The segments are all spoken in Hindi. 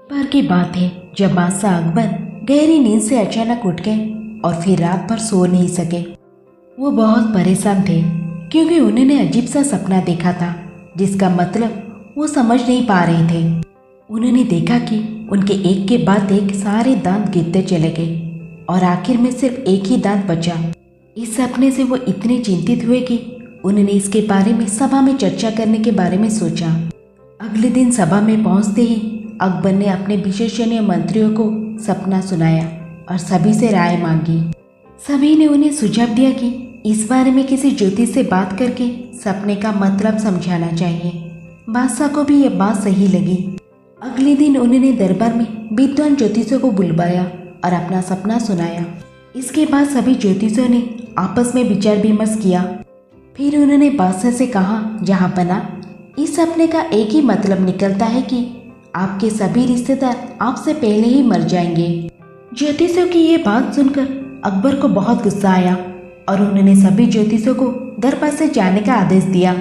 बार की बात है जब बादशाह अकबर गहरी नींद से अचानक उठ गए और फिर रात भर सो नहीं सके। वो बहुत परेशान थे क्योंकि उन्होंने अजीब सा सपना देखा था जिसका मतलब वो समझ नहीं पा रहे थे। उन्होंने देखा कि उनके एक के बाद एक सारे दांत गिरते चले गए और आखिर में सिर्फ एक ही दांत बचा। इस सपने से वो इतने चिंतित हुए कि उन्होंने इसके बारे में सभा में चर्चा करने के बारे में सोचा। अगले दिन सभा में पहुंचते ही अकबर ने अपने विशेषज्ञ मंत्रियों को सपना सुनाया और सभी से राय मांगी। सभी ने उन्हें सुझाव दिया कि इस बारे में किसी ज्योतिष से बात करके सपने का मतलब समझाना चाहिए। बादशाह को भी यह बात सही लगी। अगले दिन उन्होंने दरबार में विद्वान ज्योतिषों को बुलवाया और अपना सपना सुनाया। इसके बाद सभी ज्योतिषों ने आपस में विचार विमर्श किया। फिर उन्होंने बादशाह से कहा, जहाँ बना इस सपने का एक ही मतलब निकलता है कि आपके सभी रिश्तेदार आपसे पहले ही मर जाएंगे। ज्योतिषों की ये बात सुनकर अकबर को बहुत गुस्सा आया और उन्होंने सभी ज्योतिषों को दरबार से जाने का आदेश दिया।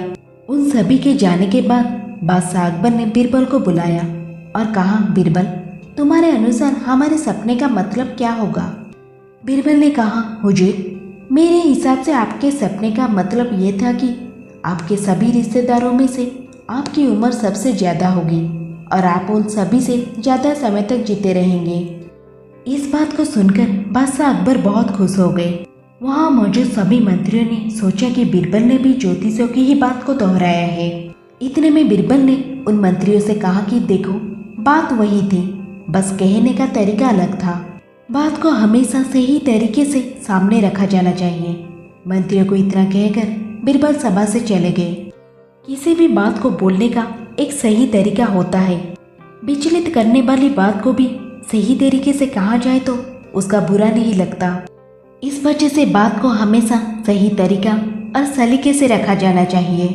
उन सभी के जाने के बाद बादशाह अकबर ने बीरबल को बुलाया और कहा, बीरबल, तुम्हारे अनुसार हमारे सपने का मतलब क्या होगा? बीरबल ने कहा, हुजूर, मेरे हिसाब से आपके सपने का मतलब ये था कि आपके सभी रिश्तेदारों में से आपकी उम्र सबसे ज़्यादा होगी और आप उन सभी से ज़्यादा समय तक जीते रहेंगे। इस बात को सुनकर बादशाह अकबर बहुत खुश हो गए। वहाँ मौजूद सभी मंत्रियों ने सोचा कि बीरबल ने भी ज्योतिषों की ही बात को दोहराया है। इतने में बीरबल ने उन मंत्रियों से कहा कि देखो, बात वही थी, बस कहने का तरीका अलग था। बात को हमेशा सही तरीके से सामने रखा जाना चाहिए। मंत्रियों को इतना कहकर बीरबल सभा से चले गए। किसी भी बात को बोलने का एक सही तरीका होता है। विचलित करने वाली बात को भी सही तरीके से कहा जाए तो उसका बुरा नहीं लगता। इस वजह से बात को हमेशा सही तरीका और सलीके से रखा जाना चाहिए।